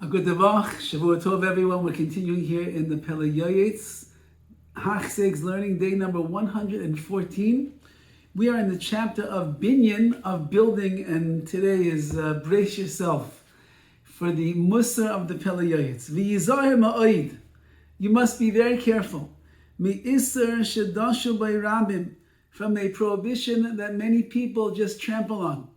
A good Davach, Shavua Tov everyone. We're continuing here in the Pele Yoetz, Hachseg's learning day number 114. We are in the chapter of Binyan, of building, and today is brace yourself for the Musar of the Pele Yoetz. V'yizahir ma'oid. You must be very careful. Mi'isr shedashu b'rabim, from a prohibition that many people just trample on.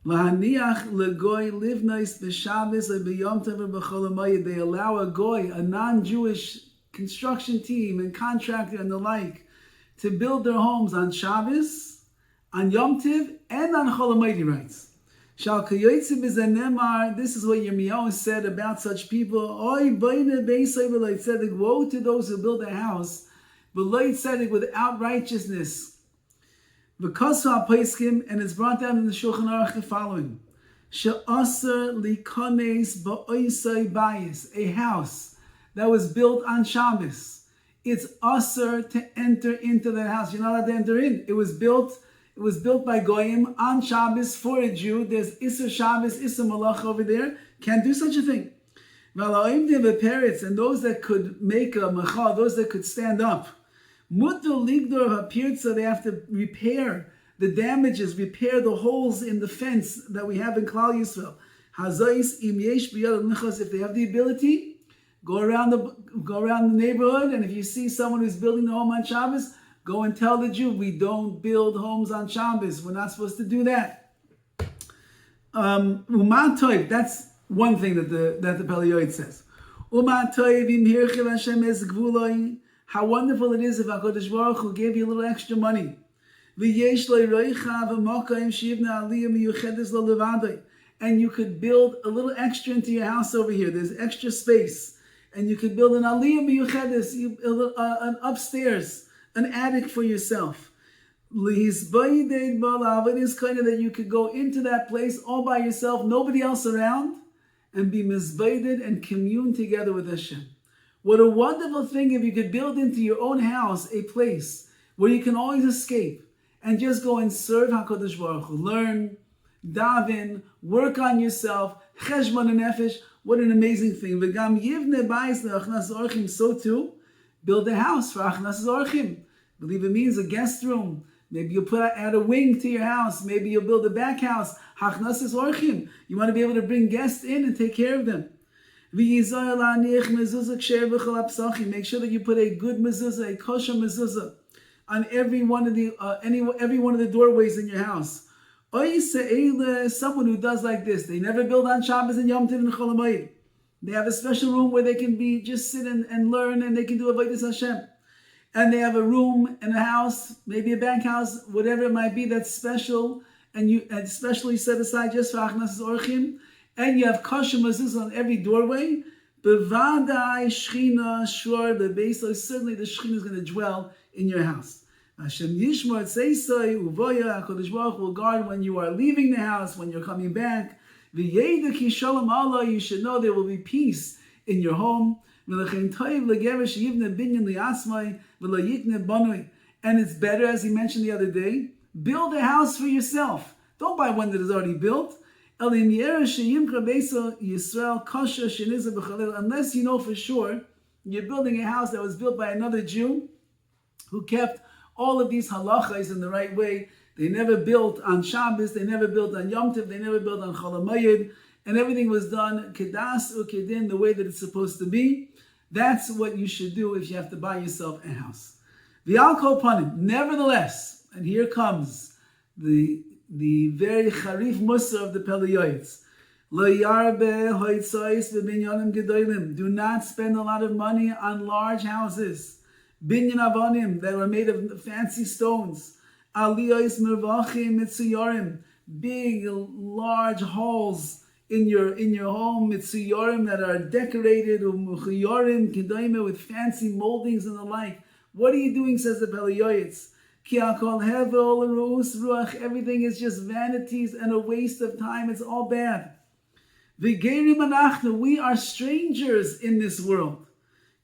Lahaniach legoy livnais b'Shabbos b'Yom Tov b'Chol HaMoed. They allow a goy, a non-Jewish construction team and contractor and the like, to build their homes on Shabbos, on Yom Tov, and on Chol HaMoed, he writes. Shal k'yoytze b'zanemar. This is what Yirmiyahu said about such people. Oy boine beisay v'lo tzedek. Woe to those who build a house, v'lo tzedek, without righteousness. V'kosva paiskim, and it's brought down in the Shulchan Aruch the following: she'aser likones ba'oisai bayis, a house that was built on Shabbos. It's aser to enter into that house. You're not allowed to enter in. It was built by Goyim on Shabbos for a Jew. There's Isser Shabbos, Isser Malach over there. Can't do such a thing. And those that could make a machal, those that could stand up, so they have to repair the damages, repair the holes in the fence that we have in Klal Yisrael. If they have the ability, go around the neighborhood, and if you see someone who's building a home on Shabbos, go and tell the Jew, we don't build homes on Shabbos. We're not supposed to do that. That's one thing that the Pele Yoetz says. How wonderful it is if HaKadosh Baruch Hu gave you a little extra money. And you could build a little extra into your house over here. There's extra space. And you could build an aliyah miyuchedes, an upstairs, an attic for yourself. It is kind of that you could go into that place all by yourself, nobody else around, and be mizbaided and commune together with Hashem. What a wonderful thing if you could build into your own house a place where you can always escape and just go and serve HaKadosh Baruch Hu. Learn, daven, work on yourself, cheshbon and nefesh. What an amazing thing. V'gam yivne bayis le'achnas orchim. So too, build a house for achnas orchim. I believe it means a guest room. Maybe you'll add a wing to your house. Maybe you'll build a back house. Achnas orchim. You want to be able to bring guests in and take care of them. Make sure that you put a good mezuzah, a kosher mezuzah, on every one of the doorways in your house. Someone who does like this, they never build on Shabbos and Yom Tov and Chol HaMoed. They have a special room where they can just sit and learn, and they can do avodas Hashem. And they have a room in a house, maybe a bank house, whatever it might be, that's special, and especially set aside just for Achnas Orchim. And you have kosher mezuzah on every doorway. Bevadai Shechina Shor Bebeisai. Certainly the Shechina is going to dwell in your house. Hashem Yishmor Tzeisai Uvoya. HaKadosh Baruch will guard when you are leaving the house, when you're coming back. V'yeda ki shalom Allah. You should know there will be peace in your home. V'lechein toiv legever sheyivne binyan liasmai v'lo yikne bonoi. And it's better, as he mentioned the other day, build a house for yourself. Don't buy one that is already built. Unless you know for sure you're building a house that was built by another Jew who kept all of these halachas in the right way. They never built on Shabbos, they never built on Yom Tov, they never built on Chol HaMoed, and everything was done kedas ukedin, the way that it's supposed to be. That's what you should do if you have to buy yourself a house. V'al kol panim, nevertheless, and here comes the very charif musar of the Pele Yoetz. Lo yarbe hoitzais v'binyanim gedolim. Do not spend a lot of money on large houses. Binyan avonim, that were made of fancy stones. Aliyos mervachim mitzuyorim. Big, large halls in your home, mitzuyorim, that are decorated, umuchuyorim kedoime, with fancy moldings and the like. What are you doing, says the Pele Yoetz? Everything is just vanities and a waste of time. It's all bad. We are strangers in this world.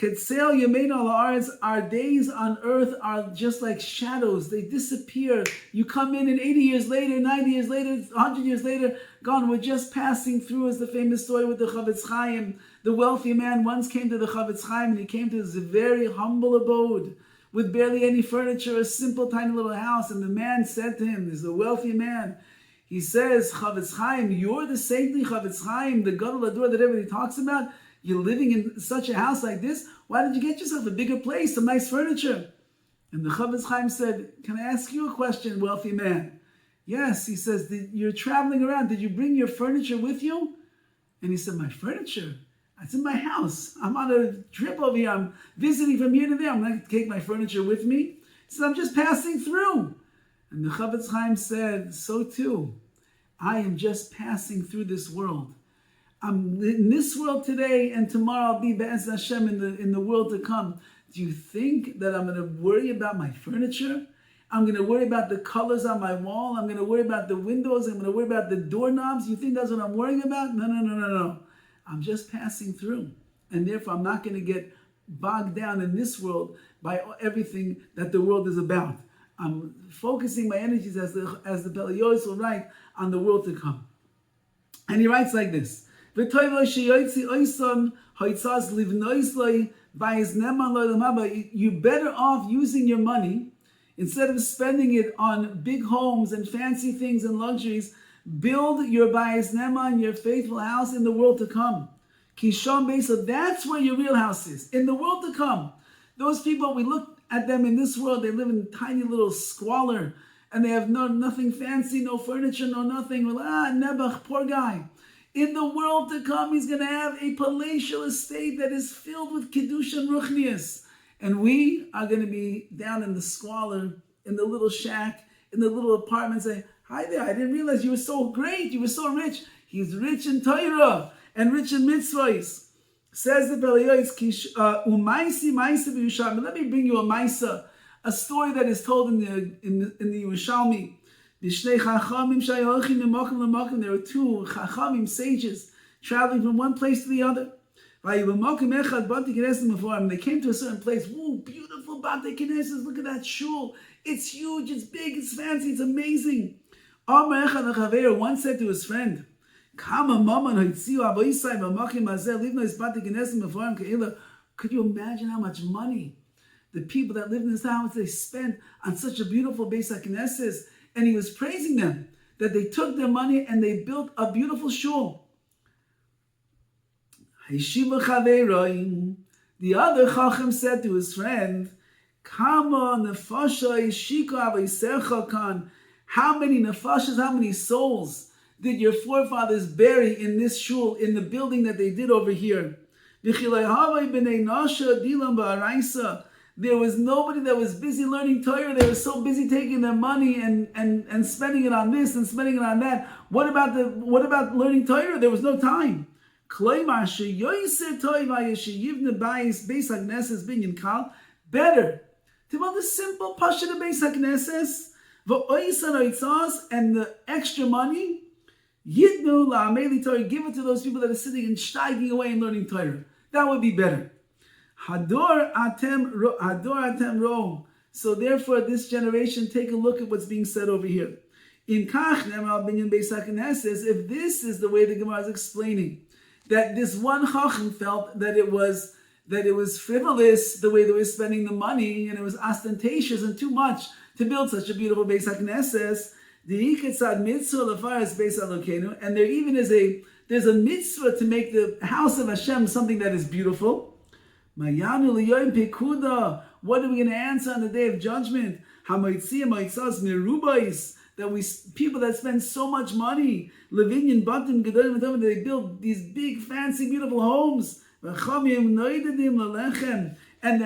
Ketzel Yemein al Haaretz, our days on earth are just like shadows. They disappear. You come in and 80 years later, 90 years later, 100 years later, gone. We're just passing through, as the famous story with the Chavetz Chaim. The wealthy man once came to the Chavetz Chaim, and he came to his very humble abode with barely any furniture, a simple tiny little house. And the man said to him, this is a wealthy man, he says, Chavetz Chaim, you're the saintly Chavetz Chaim, the Gadol Hador that everybody talks about. You're living in such a house like this. Why did you get yourself a bigger place, some nice furniture? And the Chavetz Chaim said, can I ask you a question, wealthy man? Yes, he says, you're traveling around. Did you bring your furniture with you? And he said, my furniture? It's in my house. I'm on a trip over here. I'm visiting from here to there. I'm not going to take my furniture with me. He said, I'm just passing through. And the Chavetz Chaim said, so too, I am just passing through this world. I'm in this world today, and tomorrow I'll be Be'ez Hashem in the world to come. Do you think that I'm going to worry about my furniture? I'm going to worry about the colors on my wall. I'm going to worry about the windows. I'm going to worry about the doorknobs. You think that's what I'm worrying about? No. I'm just passing through. And therefore, I'm not going to get bogged down in this world by everything that the world is about. I'm focusing my energies, as the Pele Yoetz will write, on the world to come. And he writes like this. You're better off using your money, instead of spending it on big homes and fancy things and luxuries. Build your bayis nema and your faithful house in the world to come. Kishon Beisa, that's where your real house is, in the world to come. Those people, we look at them in this world, they live in tiny little squalor, and they have nothing fancy, no furniture, no nothing. Nebuch, poor guy. In the world to come, he's going to have a palatial estate that is filled with Kiddush and Ruchnius. And we are going to be down in the squalor, in the little shack, in the little apartment, saying, hi there, I didn't realize you were so great, you were so rich. He's rich in Torah and rich in mitzvahs. Says the Pele Yoetz, Umaisi Maisa b'Yushalmi. Let me bring you a Maisa, a story that is told in the Yerushalmi. There were two Chachamim, sages, traveling from one place to the other. And they came to a certain place. Whoa, beautiful Bate Knesses. Look at that shul. It's huge, it's big, it's fancy, it's amazing. One said to his friend, could you imagine how much money the people that lived in this house, they spent on such a beautiful Beis HaKnesses? And he was praising them that they took their money and they built a beautiful shul. The other Chacham said to his friend, how many nefashas, how many souls did your forefathers bury in this shul, in the building that they did over here? There was nobody that was busy learning Torah. They were so busy taking their money and spending it on this and spending it on that. What about learning Torah? There was no time. Better to build a simple Pasha Beis HaKnesses, and the extra money, Yidnu la'ameli Torah, give it to those people that are sitting and steiging away and learning Torah. That would be better. Hador atem ro. So therefore, this generation, take a look at what's being said over here. In Kach Ne'emar Binyan Beis HaKnesses, if this is the way the Gemara is explaining, that this one Chacham felt that it was frivolous the way they were spending the money, and it was ostentatious and too much to build such a beautiful Beis HaKnesses. The Iketzad mitzvah lefaras Beis Elokeinu, and there's a mitzvah to make the house of Hashem something that is beautiful. Mayanu liyoyim pekuda. What are we going to answer on the day of judgment? Hamayitziyah mayitzas mirubais. That people that spend so much money, Levinyan batim gedolim, they build these big, fancy, beautiful homes. And there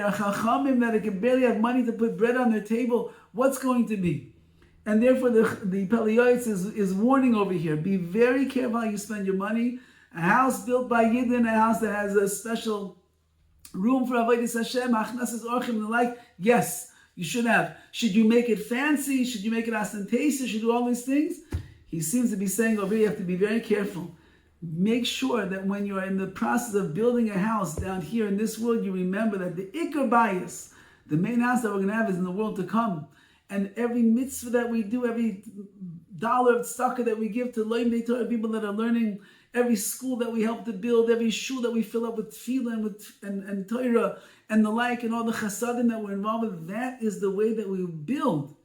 are chachamim that can barely have money to put bread on their table. What's going to be? And therefore, the Pele Yoetz is warning over here. Be very careful how you spend your money. A house built by Yidden, a house that has a special room for Avodas Hashem, Achnasas Orchim, and the like. Yes, you should have. Should you make it fancy? Should you make it ostentatious? Should you do all these things? He seems to be saying over here, you have to be very careful. make sure that when you are in the process of building a house down here in this world, you remember that the Iker Bayis, the main house that we're going to have, is in the world to come. And every mitzvah that we do, every dollar of tzedakah that we give to learning Torah, people that are learning, every school that we help to build, every shul that we fill up with tefillah and Torah and the like, and all the chasadim that we're involved with, that is the way that we build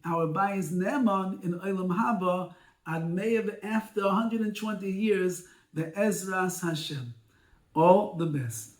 our bayis ne'eman in Olam HaBa ad me'av after 120 years, the Ezras Hashem. All the best.